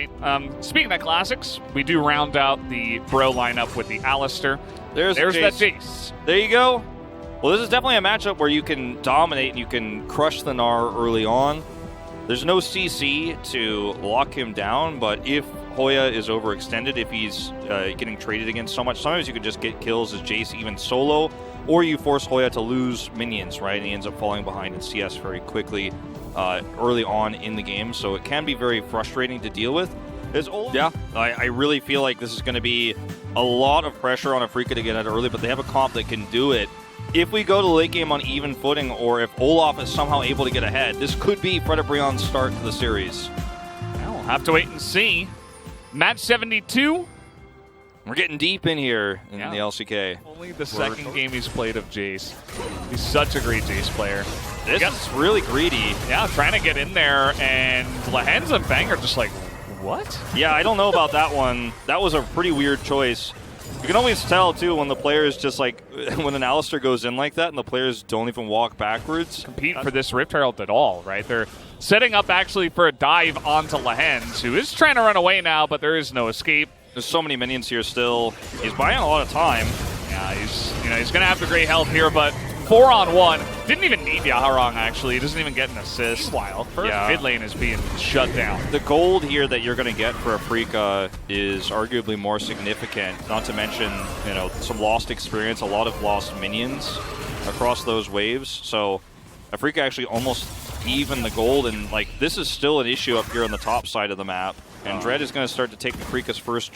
right? Speaking of classics, we do round out the bro lineup with the Alistair. There's that Jace. There you go. Well, this is definitely a matchup where you can dominate and you can crush the Gnar early on. There's no CC to lock him down, but if Hoya is overextended, if he's getting traded against so much, sometimes you can just get kills as Jace even solo, or you force Hoya to lose minions, right? And he ends up falling behind in CS very quickly early on in the game, so it can be very frustrating to deal with. I really feel like this is going to be a lot of pressure on Afrika to get out early, but they have a comp that can do it. If we go to late game on even footing, or if Olaf is somehow able to get ahead, this could be Fredit start to the series. Well, we'll have to wait and see. Match72. We're getting deep in here in the LCK. Only the second game he's played of Jace. He's such a great Jace player. This is really greedy. Yeah, trying to get in there, and Lahenza and Bang are just like, what? Yeah, I don't know about that one. That was a pretty weird choice. You can always tell, too, when the players just like, when an Alistair goes in like that and the players don't even walk backwards. Compete for this Rift Herald at all, right? They're setting up actually for a dive onto Lahenz, who is trying to run away now, but there is no escape. There's so many minions here still. He's buying a lot of time. Yeah, he's going to have the great health here, but 4-on-1. Didn't even need Yaharong, actually. He doesn't even get an assist. Wild. Mid lane is being shut down. The gold here that you're going to get for Afrika is arguably more significant, not to mention, some lost experience, a lot of lost minions across those waves. So Afrika actually almost even the gold, and this is still an issue up here on the top side of the map. And Dread is going to start to take Afrika's first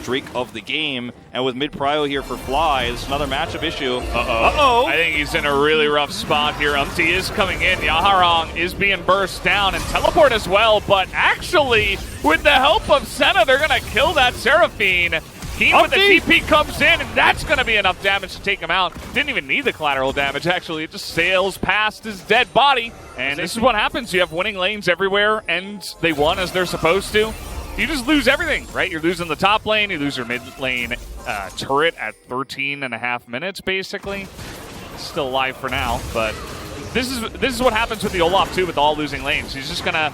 Drake of the game. And with mid-prio here for Fly, it's another matchup issue. Uh-oh. I think he's in a really rough spot here. Umti is coming in. Yaharong is being burst down, and teleport as well. But actually, with the help of Senna, they're going to kill that Seraphine. Keen with the TP comes in, and that's going to be enough damage to take him out. Didn't even need the collateral damage, actually. It just sails past his dead body. And this is what happens. You have winning lanes everywhere, and they won as they're supposed to. You just lose everything, right? You're losing the top lane, you lose your mid lane turret at 13.5 minutes, basically. Still alive for now, but this is what happens with the Olaf, too, with all losing lanes. He's just going to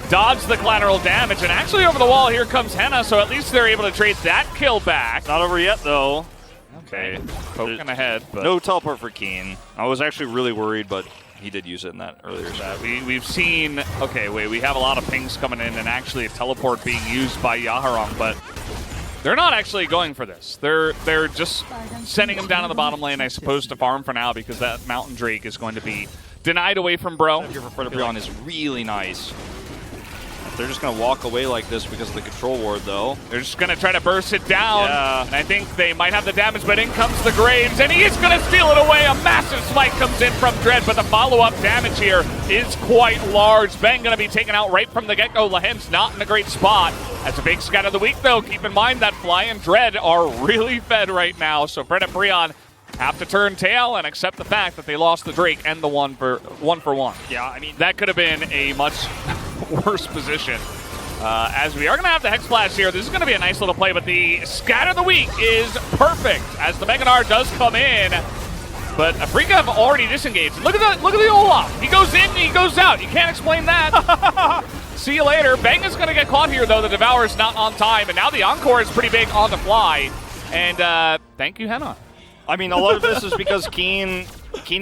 dodge the collateral damage, and actually over the wall, here comes Henna, so at least they're able to trade that kill back. Not over yet, though. Okay, poking ahead. But no teleport for Keen. I was actually really worried, but he did use it in that earlier set. We've seen, we have a lot of pings coming in and actually a teleport being used by Yaharong, but they're not actually going for this. They're just sending him down to the bottom lane, I suppose, to farm for now, because that Mountain Drake is going to be denied away from Bro. Here for Fredit is really nice. They're just going to walk away like this because of the control ward, though. They're just going to try to burst it down. Yeah. And I think they might have the damage, but in comes the Graves, and he is going to steal it away. A massive smite comes in from Dread, but the follow-up damage here is quite large. Bang going to be taken out right from the get-go. Lahen's not in a great spot. That's a big scat of the week, though. Keep in mind that Fly and Dread are really fed right now, so Fred and Breon have to turn tail and accept the fact that they lost the Drake and the one for one. Yeah, I mean, that could have been a much worse position. As we are going to have the Hex Blast here, this is going to be a nice little play, but the scat of the week is perfect as the Mega Gnar does come in. But Afrika have already disengaged. Look at the Olaf. He goes in and he goes out. You can't explain that. See you later. Bang is going to get caught here, though. The Devourer's not on time, and now the Encore is pretty big on the fly. And thank you, Henna. I mean, a lot of this is because Keen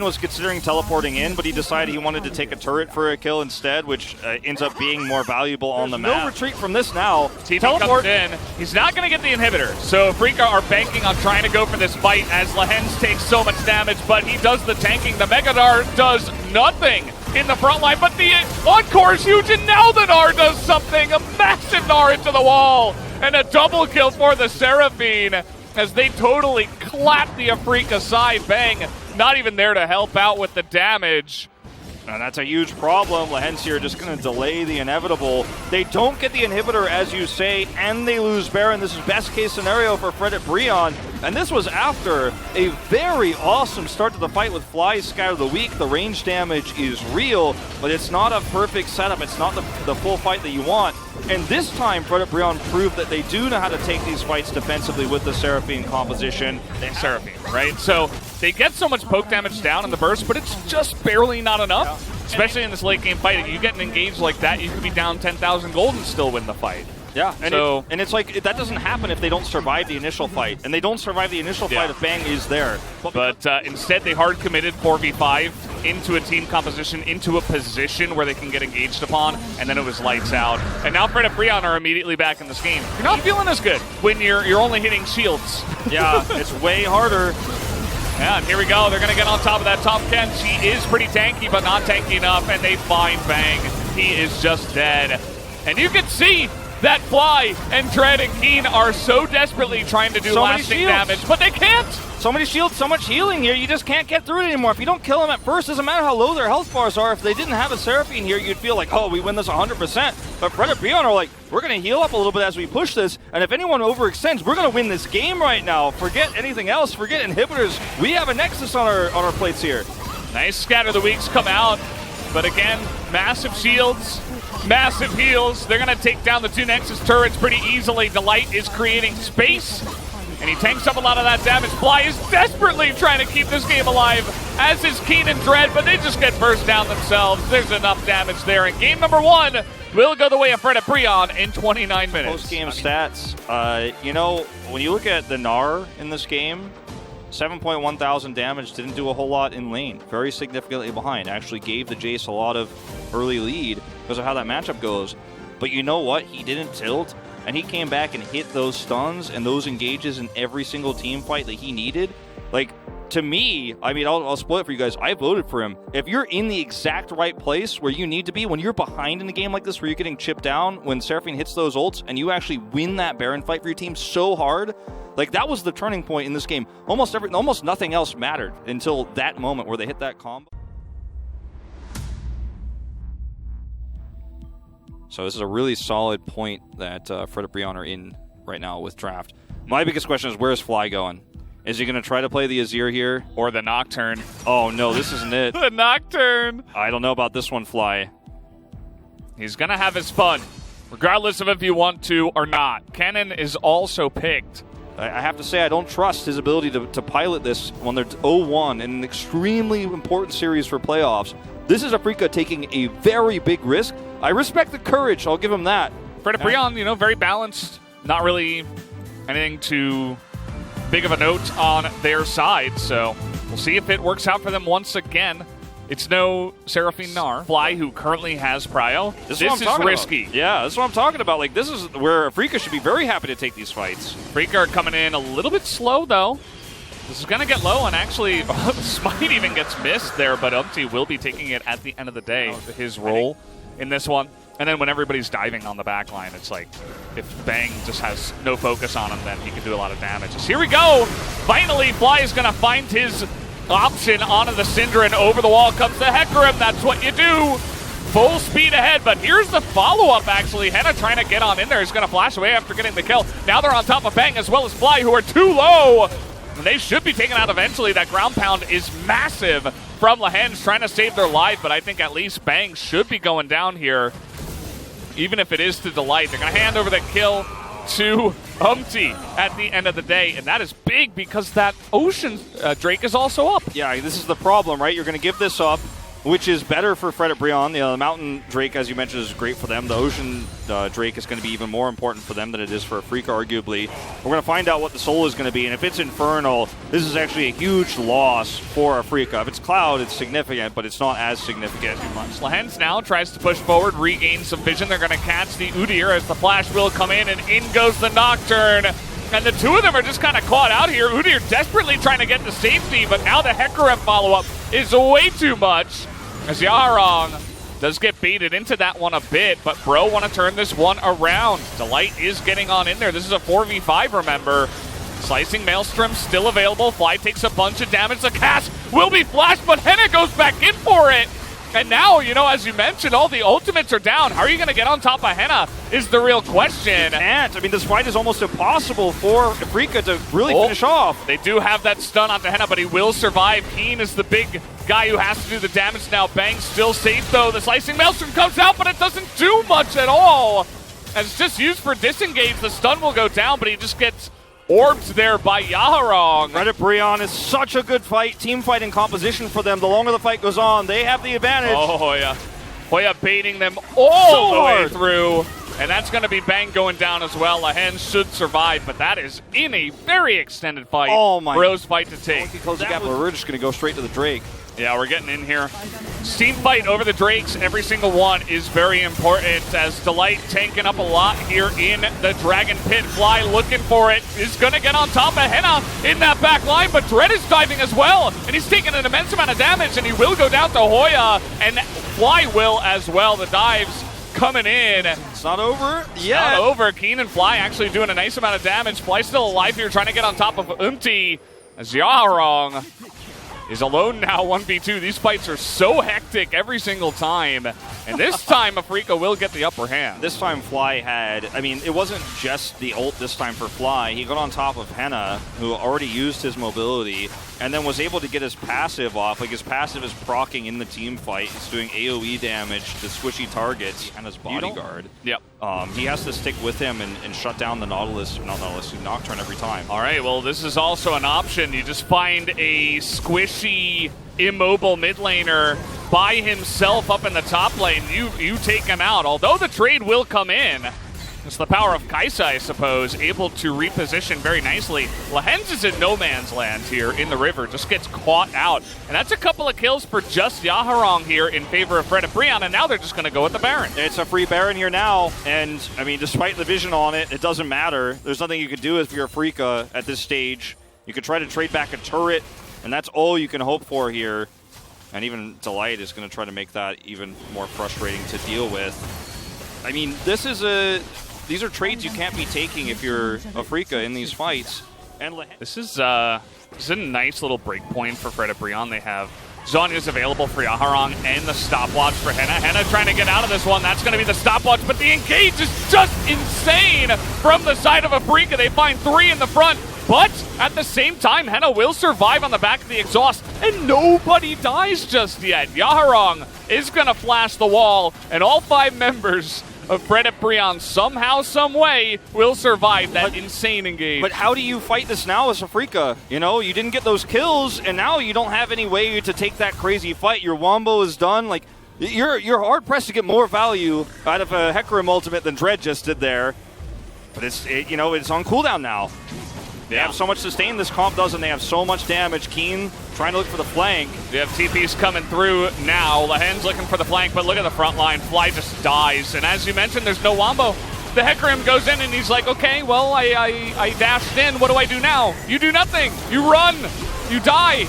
was considering teleporting in, but he decided he wanted to take a turret for a kill instead, which ends up being more valuable on the map. No retreat from this now. TP comes in. He's not going to get the inhibitor, so Afrika are banking on trying to go for this fight as Lahenz takes so much damage, but he does the tanking. The Mega Gnar does nothing in the front line, but the Encore is huge, and now the Gnar does something. A massive Gnar into the wall, and a double kill for the Seraphine, as they totally clap the Afrika side. Bang, not even there to help out with the damage. And that's a huge problem. Lahenz here just going to delay the inevitable. They don't get the inhibitor, as you say, and they lose Baron. This is best case scenario for Fredit Breon. And this was after a very awesome start to the fight with Fly's Scout of the Week. The range damage is real, but it's not a perfect setup. It's not the full fight that you want. And this time, Fredit Breon proved that they do know how to take these fights defensively with the Seraphine composition. Seraphine, right? So they get so much poke damage down in the burst, but it's just barely not enough. Especially in this late game fight. If you get engaged like that, you could be down 10,000 gold and still win the fight. Yeah, and it's like that doesn't happen if they don't survive the initial fight, and they don't survive the initial fight if Bang is there. But instead, they hard committed 4v5 into a team composition, into a position where they can get engaged upon, and then it was lights out. And now Fred and Breon are immediately back in this game. You're not feeling as good when you're only hitting shields. Yeah, it's way harder. Yeah, and here we go. They're going to get on top of that top Ken. She is pretty tanky, but not tanky enough, and they find Bang. He is just dead. And you can see that Fly and Dread and Keen are so desperately trying to do lasting damage, but they can't. So many shields, so much healing here, you just can't get through it anymore. If you don't kill them at first, doesn't matter how low their health bars are. If they didn't have a Seraphine here, you'd feel like, oh, we win this 100%. But Fred and Breon are like, we're going to heal up a little bit as we push this, and if anyone overextends, we're going to win this game right now. Forget anything else, forget inhibitors. We have a Nexus on our plates here. Nice Scatter the Weaks come out, but again, massive shields, massive heals. They're going to take down the two Nexus turrets pretty easily. Delight is creating space, and he tanks up a lot of that damage. Fly is desperately trying to keep this game alive, as is Keen and Dread, but they just get burst down themselves. There's enough damage there, and game number one will go the way of Fred and Breon in 29 minutes. Post-game stats, you know, when you look at the Gnar in this game, 7.1 thousand damage, didn't do a whole lot in lane. Very significantly behind. Actually gave the Jace a lot of early lead because of how that matchup goes. But you know what? He didn't tilt, and he came back and hit those stuns and those engages in every single team fight that he needed. Like, to me, I mean, I'll spoil it for you guys. I voted for him. If you're in the exact right place where you need to be, when you're behind in a game like this, where you're getting chipped down, when Seraphine hits those ults, and you actually win that Baron fight for your team so hard, like, that was the turning point in this game. Almost nothing else mattered until that moment where they hit that combo. So this is a really solid point that Fred and Breon are in right now with draft. My biggest question is, where's Fly going? Is he going to try to play the Azir here? Or the Nocturne? Oh, no, this isn't it. The Nocturne! I don't know about this one, Fly. He's going to have his fun, regardless of if you want to or not. Kennen is also picked. I have to say, I don't trust his ability to pilot this when they're 0-1 in an extremely important series for playoffs. This is Afrika taking a very big risk. I respect the courage. I'll give him that. Fred and Breon, very balanced. Not really anything too big of a note on their side, so we'll see if it works out for them once again. It's no Seraphine Gnar. Fly, who currently has Prio. This is risky. About. Yeah, that's what I'm talking about. Like, this is where Afrika should be very happy to take these fights. Afrika are coming in a little bit slow, though. This is going to get low, and actually, Smite even gets missed there, but Umpty will be taking it at the end of the day, his role in this one. And then when everybody's diving on the back line, it's like, if Bang just has no focus on him, then he can do a lot of damage. Here we go! Finally, Fly is going to find his option onto the Syndra, and over the wall comes the Hecarim. That's what you do! Full speed ahead, but here's the follow-up, actually. Henna trying to get on in there. He's going to flash away after getting the kill. Now they're on top of Bang as well as Fly, who are too low! And they should be taken out eventually. That ground pound is massive from Lehens, trying to save their life, but I think at least Bang should be going down here. Even if it is to Delight, they're going to hand over the kill to Umpty at the end of the day. And that is big because that Ocean Drake is also up. Yeah, this is the problem, right? You're going to give this up, which is better for Fred and Breon. The Mountain Drake, as you mentioned, is great for them. The Ocean Drake is going to be even more important for them than it is for Afrika, arguably. We're going to find out what the Soul is going to be, and if it's Infernal, this is actually a huge loss for Afrika. If it's Cloud, it's significant, but it's not as significant. Lehens now tries to push forward, regain some vision. They're going to catch the Udyr as the flash will come in goes the Nocturne. And the two of them are just kind of caught out here. Udyr desperately trying to get to safety, but now the Hecarim follow-up is way too much. As Yaharong does get baited into that one a bit, but Bro want to turn this one around. Delight is getting on in there. This is a 4v5, remember. Slicing Maelstrom still available. Fly takes a bunch of damage. The cast will be flashed, but Henna goes back in for it. And now, as you mentioned, all the ultimates are down. How are you going to get on top of Henna is the real question. You can't. I mean, this fight is almost impossible for Afrika to really finish off. They do have that stun onto Henna, but he will survive. Keen is the big guy who has to do the damage now. Bang still safe, though. The Slicing Maelstrom comes out, but it doesn't do much at all. And it's just used for disengage. The stun will go down, but he just gets orbed there by Yaharong. Fred and Breon is such a good fight, team fighting composition for them. The longer the fight goes on, they have the advantage. Oh, Hoya. Hoya baiting them all the way through. and that's going to be Bang going down as well. Lehen should survive, but that is in a very extended fight. Oh my! Rose fight to take. Close the gap, but we're just going to go straight to the Drake. Yeah, we're getting in here. Team fight over the Drakes, every single one is very important as Delight tanking up a lot here in the Dragon Pit. Fly looking for it, is going to get on top of Henna in that back line, but Dread is diving as well, and he's taking an immense amount of damage, and he will go down to Hoya, and Fly will as well. The dives coming in. It's not over yet. Not over. Keen and Fly actually doing a nice amount of damage. Fly still alive here, trying to get on top of Umti as Yaharong is alone now, 1v2. These fights are so hectic every single time. And this time, Afrika will get the upper hand. This time, Fly had, I mean, it wasn't just the ult this time for Fly. He got on top of Henna, who already used his mobility, and then was able to get his passive off. Like, his passive is proccing in the team fight. It's doing AoE damage to squishy targets. Henna's bodyguard. Yep. He has to stick with him and shut down the Nocturne every time. All right, well, this is also an option. You just find a squishy, immobile mid laner by himself up in the top lane. You take him out. Although the trade will come in, it's the power of Kaisa, I suppose, able to reposition very nicely. Lehens is in no man's land here in the river, just gets caught out. And that's a couple of kills for just Yaharong here in favor of Fred and Breon, and now they're just going to go with the Baron. It's a free Baron here now, and, I mean, despite the vision on it, it doesn't matter. There's nothing you can do if you're Afrika at this stage. You could try to trade back a turret, and that's all you can hope for here. And even Delight is going to try to make that even more frustrating to deal with. I mean, these are trades you can't be taking if you're Afrika in these fights. And this is a nice little break point for Fred and Breon. They have Zhonya's available for Yaharong and the stopwatch for Henna. Henna trying to get out of this one. That's going to be the stopwatch, but the engage is just insane from the side of Afrika. They find 3 in the front, but at the same time, Henna will survive on the back of the exhaust, and nobody dies just yet. Yaharong is going to flash the wall, and all 5 members of Fred and Breon somehow, some way will survive that insane engage. But how do you fight this now as Afrika? You know, you didn't get those kills, and now you don't have any way to take that crazy fight. Your wombo is done. Like, you're hard pressed to get more value out of a Hecarim ultimate than Dread just did there. But it's on cooldown now. They have so much sustain, this comp does, and they have so much damage. Keen trying to look for the flank. They have TPs coming through now. Lehen's looking for the flank, but look at the front line. Fly just dies. And as you mentioned, there's no wombo. The Hecarim goes in, and he's like, okay, well, I dashed in. What do I do now? You do nothing. You run. You die.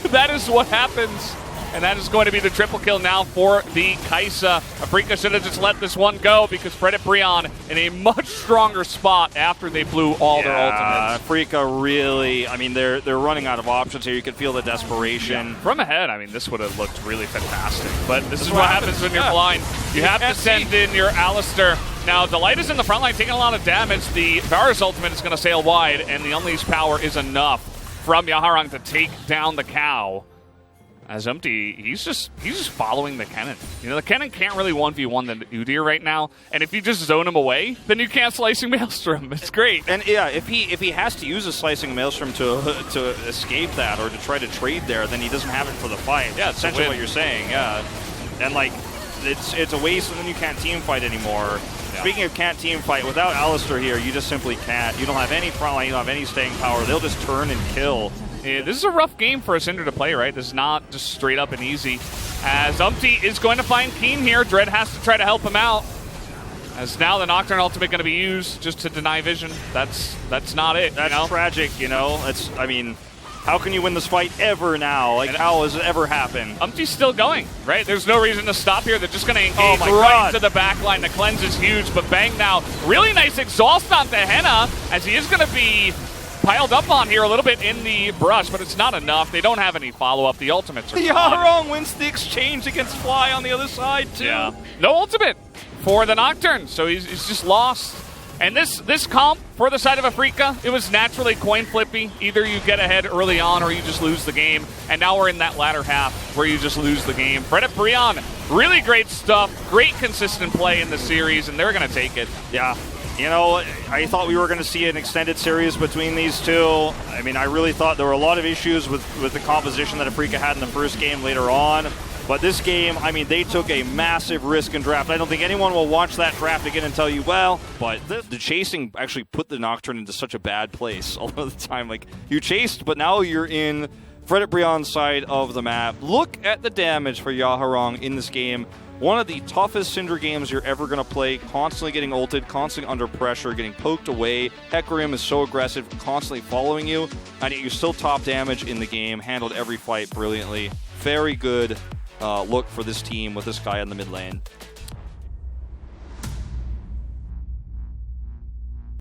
That is what happens. And that is going to be the triple kill now for the Kaisa. Afrika should have just let this one go because Fred and Breon in a much stronger spot after they blew all their ultimates. Afrika really, I mean, they're running out of options here. You can feel the desperation. Yeah. From ahead, I mean, this would have looked really fantastic. But this is what happens when you're blind. You have to send in your Alistair. Now, Delight is in the front line taking a lot of damage. The Varus ultimate is going to sail wide, and the Unleashed power is enough from Yaharong to take down the cow. As Umti, he's just following the Kennen. You know, the Kennen can't really 1v1 the Udyr right now, and if you just zone him away, then you can't Slicing Maelstrom. It's great. And yeah, if he has to use a Slicing Maelstrom to escape that or to try to trade there, then he doesn't have it for the fight. Yeah, that's essentially what you're saying. Yeah, and like it's a waste, and then you can't team fight anymore. Yeah. Speaking of can't team fight, without Alistair here, you just simply can't. You don't have any frontline, you don't have any staying power. They'll just turn and kill. Yeah, this is a rough game for a Cinder to play, right? This is not just straight up and easy. As Umti is going to find Keen here, Dread has to try to help him out. As now the Nocturne ultimate going to be used just to deny vision. That's not it. That's tragic, you know? I mean, how can you win this fight ever now? Like, how has it ever happened? Umti's still going, right? There's no reason to stop here. They're just going to engage right into the back line. The cleanse is huge, but Bang now, really nice exhaust onto Henna, as he is going to be piled up on here a little bit in the brush, but it's not enough. They don't have any follow-up. The ultimates are Yaharong wins the exchange against Fly on the other side, too. Yeah. No ultimate for the Nocturne, so he's just lost. And this comp for the side of Afrika, it was naturally coin flippy. Either you get ahead early on or you just lose the game. And now we're in that latter half where you just lose the game. Fred and Breon, really great stuff. Great consistent play in the series, and they're going to take it. Yeah. You know, I thought we were going to see an extended series between these two. I mean, I really thought there were a lot of issues with the composition that Afrika had in the first game later on. But this game, I mean, they took a massive risk in draft. I don't think anyone will watch that draft again and tell you, well, but the chasing actually put the Nocturne into such a bad place all of the time. Like, you chased, but now you're in Fredit Brion's side of the map. Look at the damage for Yaharong in this game. One of the toughest Syndra games you're ever going to play, constantly getting ulted, constantly under pressure, getting poked away. Hecarim is so aggressive, constantly following you, and yet you're still top damage in the game, handled every fight brilliantly. Very good look for this team with this guy in the mid lane.